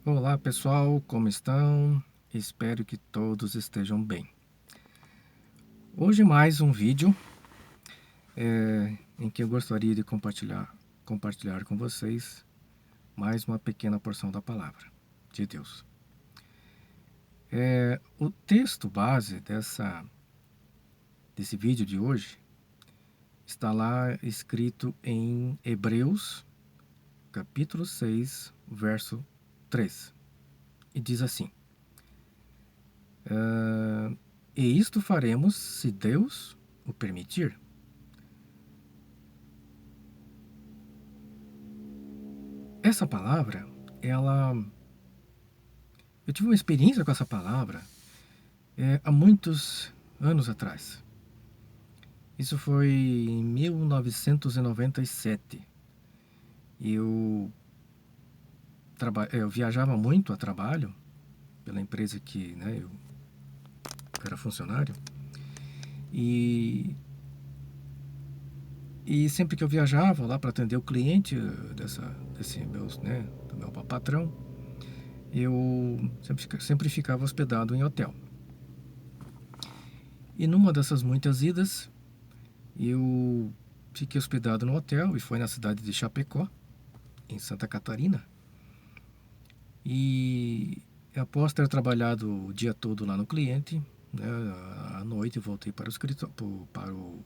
Olá pessoal, como estão? Espero que todos estejam bem. Hoje mais um vídeo em que eu gostaria de compartilhar com vocês mais uma pequena porção da palavra de Deus. O texto base desse vídeo de hoje está lá escrito em Hebreus, capítulo 6, verso 3. E diz assim: E isto faremos se Deus o permitir. Essa palavra, eu tive uma experiência com essa palavra há muitos anos atrás. Isso foi em 1997. Eu, eu viajava muito a trabalho pela empresa eu era funcionário. E, e sempre que eu viajava lá para atender o cliente do meu patrão, eu sempre ficava hospedado em hotel. E numa dessas muitas idas, eu fiquei hospedado no hotel e foi na cidade de Chapecó, em Santa Catarina. E após ter trabalhado o dia todo lá no cliente, né, à noite voltei para o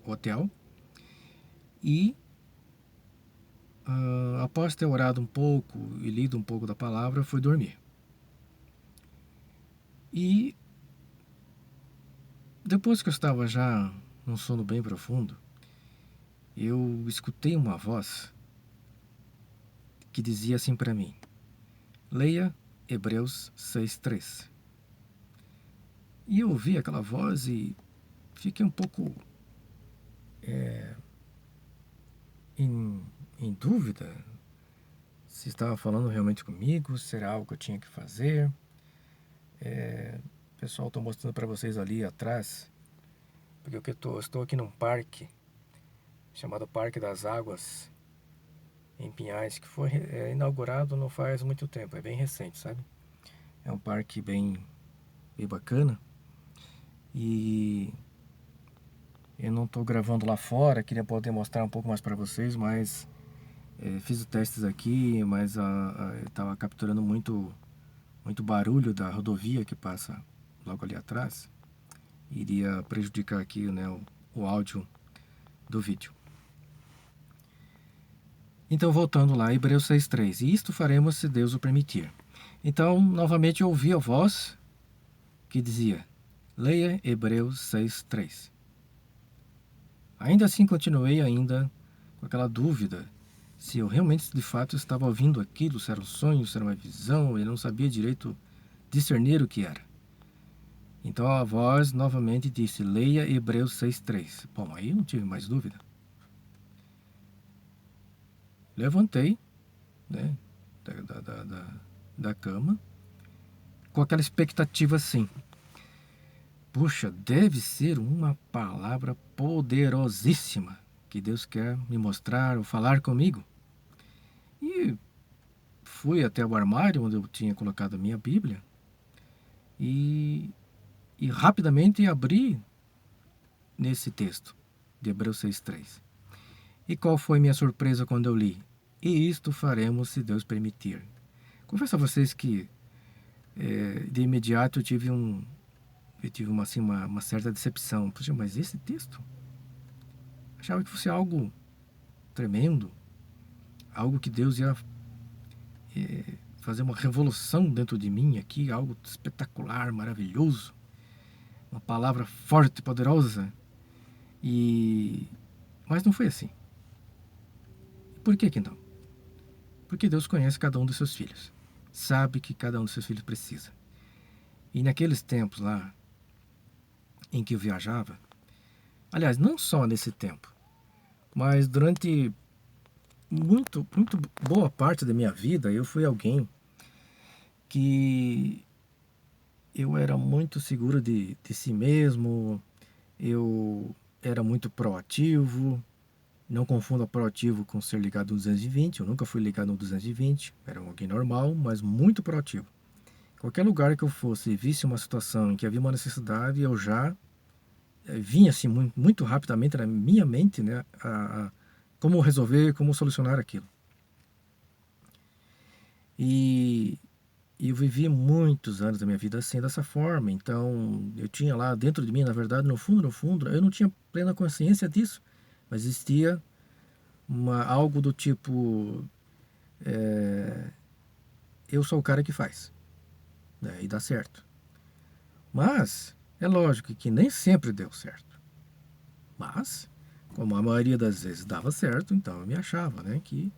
hotel e após ter orado um pouco e lido um pouco da palavra, fui dormir. E depois que eu estava já num sono bem profundo, eu escutei uma voz que dizia assim para mim: leia Hebreus 6:3. E eu ouvi aquela voz e fiquei um pouco em, em dúvida se estava falando realmente comigo, se era algo que eu tinha que fazer. Pessoal, estou mostrando para vocês ali atrás, porque estou aqui num parque chamado Parque das Águas, em Pinhais, que foi inaugurado não faz muito tempo, é bem recente, sabe? É um parque bem bacana. E eu não estou gravando lá fora, queria poder mostrar um pouco mais para vocês, mas fiz os testes aqui, mas estava capturando muito barulho da rodovia que passa logo ali atrás. Iria prejudicar aqui, né, o áudio do vídeo. Então, voltando lá, Hebreus 6:3. E isto faremos se Deus o permitir. Então, novamente eu ouvi a voz que dizia: leia Hebreus 6:3. Ainda assim, continuei com aquela dúvida se eu realmente, de fato, estava ouvindo aquilo, se era um sonho, se era uma visão, eu não sabia direito discernir o que era. Então a voz novamente disse: leia Hebreus 6:3. Bom, aí eu não tive mais dúvida. Levantei, né, da cama, com aquela expectativa assim: puxa, deve ser uma palavra poderosíssima que Deus quer me mostrar ou falar comigo. E fui até o armário onde eu tinha colocado a minha Bíblia e, e rapidamente abri nesse texto de Hebreus 6:3. E qual foi minha surpresa quando eu li? E isto faremos se Deus permitir. Confesso a vocês que de imediato eu tive uma certa decepção. Poxa, mas esse texto? Achava que fosse algo tremendo, algo que Deus ia fazer uma revolução dentro de mim aqui, algo espetacular, maravilhoso, uma palavra forte, poderosa. Mas não foi assim. Por que não? Porque Deus conhece cada um dos seus filhos, sabe que cada um dos seus filhos precisa. E naqueles tempos lá em que eu viajava, aliás, não só nesse tempo, mas durante muito boa parte da minha vida, eu fui alguém que eu era muito seguro de si mesmo, eu era muito proativo, Não confunda proativo com ser ligado no 220. Eu nunca fui ligado no 220. Era alguém normal, mas muito proativo. Qualquer lugar que eu fosse e visse uma situação em que havia uma necessidade, eu já vinha assim muito rapidamente na minha mente, né, como resolver, como solucionar aquilo. E eu vivi muitos anos da minha vida assim, dessa forma. Então, eu tinha lá dentro de mim, na verdade, no fundo, eu não tinha plena consciência disso, mas existia algo do tipo, é, eu sou o cara que faz, né, e dá certo. Mas é lógico que nem sempre deu certo. Mas, como a maioria das vezes dava certo, então eu me achava, né, que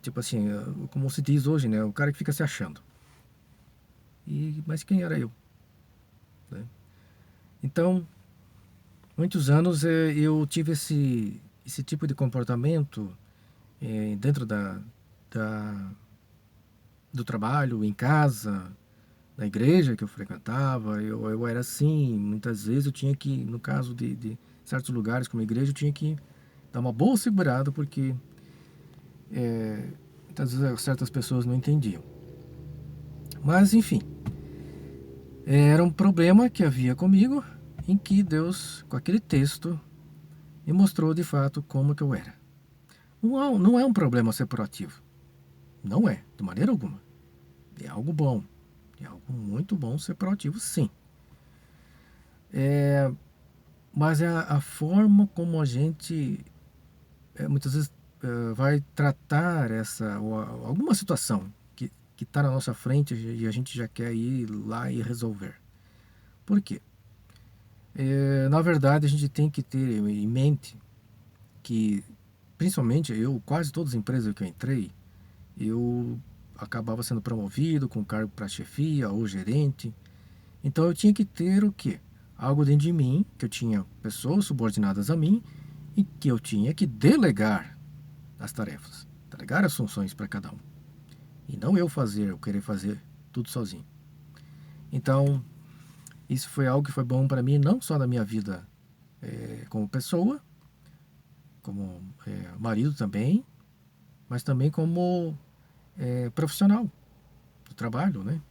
tipo assim, como se diz hoje, né, o cara que fica se achando. Mas quem era eu, né? Então, muitos anos eu tive esse tipo de comportamento dentro da, do trabalho, em casa, na igreja que eu frequentava. Eu era assim, muitas vezes eu tinha que, no caso de certos lugares como a igreja, eu tinha que dar uma boa segurada, porque muitas vezes certas pessoas não entendiam. Mas, enfim, era um problema que havia comigo, em que Deus, com aquele texto, me mostrou de fato como que eu era. Não é um problema ser proativo. Não é, de maneira alguma. É algo bom. É algo muito bom ser proativo, sim. Mas é a forma como a gente muitas vezes vai tratar alguma situação que está na nossa frente e a gente já quer ir lá e resolver. Por quê? Na verdade, a gente tem que ter em mente que, principalmente eu, quase todas as empresas que eu entrei, eu acabava sendo promovido com cargo para chefia ou gerente. Então eu tinha que ter o quê? Algo dentro de mim, que eu tinha pessoas subordinadas a mim e que eu tinha que delegar as tarefas, delegar as funções para cada um. E não eu querer fazer tudo sozinho. Então, isso foi algo que foi bom para mim, não só na minha vida como pessoa, como marido também, mas também como profissional do trabalho, né?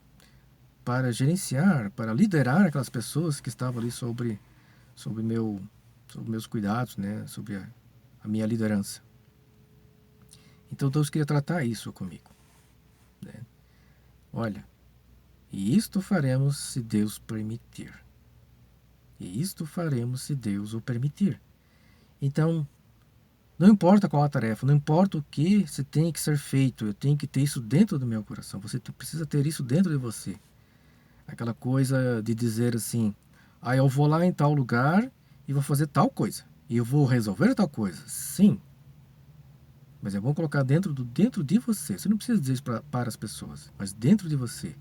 Para gerenciar, para liderar aquelas pessoas que estavam ali sobre, meu, sobre meus cuidados, né? Sobre a minha liderança. Então Deus queria tratar isso comigo, né? Olha, e isto faremos se Deus permitir. E isto faremos se Deus o permitir. Então, não importa qual a tarefa, não importa o que se tem que ser feito, eu tenho que ter isso dentro do meu coração. Você precisa ter isso dentro de você. Aquela coisa de dizer assim, eu vou lá em tal lugar e vou fazer tal coisa. E eu vou resolver tal coisa. Sim, mas é bom colocar dentro de você. Você não precisa dizer isso para as pessoas, mas dentro de você.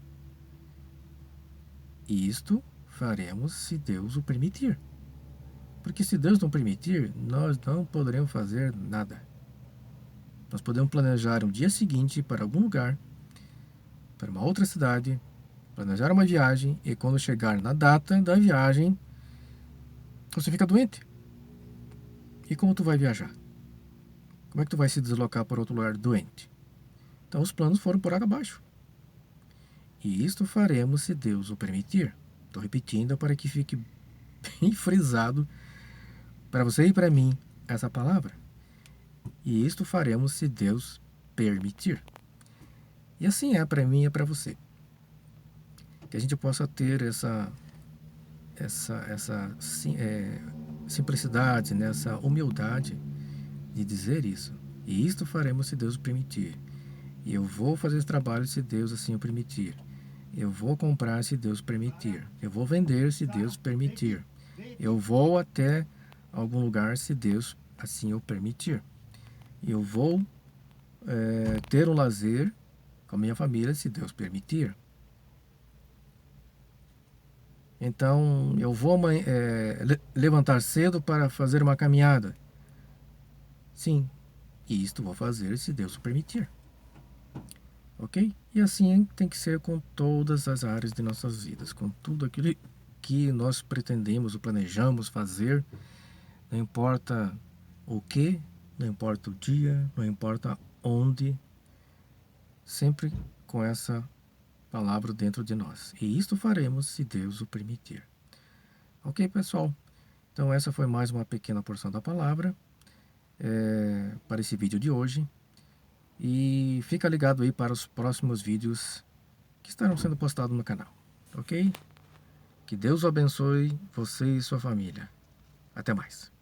E isto faremos se Deus o permitir. Porque se Deus não permitir, nós não poderemos fazer nada. Nós podemos planejar um dia seguinte para algum lugar, para uma outra cidade, planejar uma viagem e quando chegar na data da viagem, você fica doente. E como tu vai viajar? Como é que tu vai se deslocar para outro lugar doente? Então os planos foram por água abaixo. E isto faremos se Deus o permitir. Estou repetindo para que fique bem frisado para você e para mim essa palavra. E isto faremos se Deus permitir. E assim é para mim e para você. Que a gente possa ter essa simplicidade, né? Essa humildade de dizer isso. E isto faremos se Deus permitir. E eu vou fazer esse trabalho se Deus assim o permitir. Eu vou comprar se Deus permitir. Eu vou vender se Deus permitir. Eu vou até algum lugar se Deus assim o permitir. Eu vou ter um lazer com a minha família se Deus permitir. Então eu vou levantar cedo para fazer uma caminhada. Sim, e isto vou fazer se Deus o permitir. Ok? E assim tem que ser com todas as áreas de nossas vidas, com tudo aquilo que nós pretendemos ou planejamos fazer, não importa o que, não importa o dia, não importa onde, sempre com essa palavra dentro de nós. E isto faremos se Deus o permitir. Ok, pessoal? Então essa foi mais uma pequena porção da palavra para esse vídeo de hoje. E fica ligado aí para os próximos vídeos que estarão sendo postados no canal. Ok? Que Deus abençoe você e sua família. Até mais.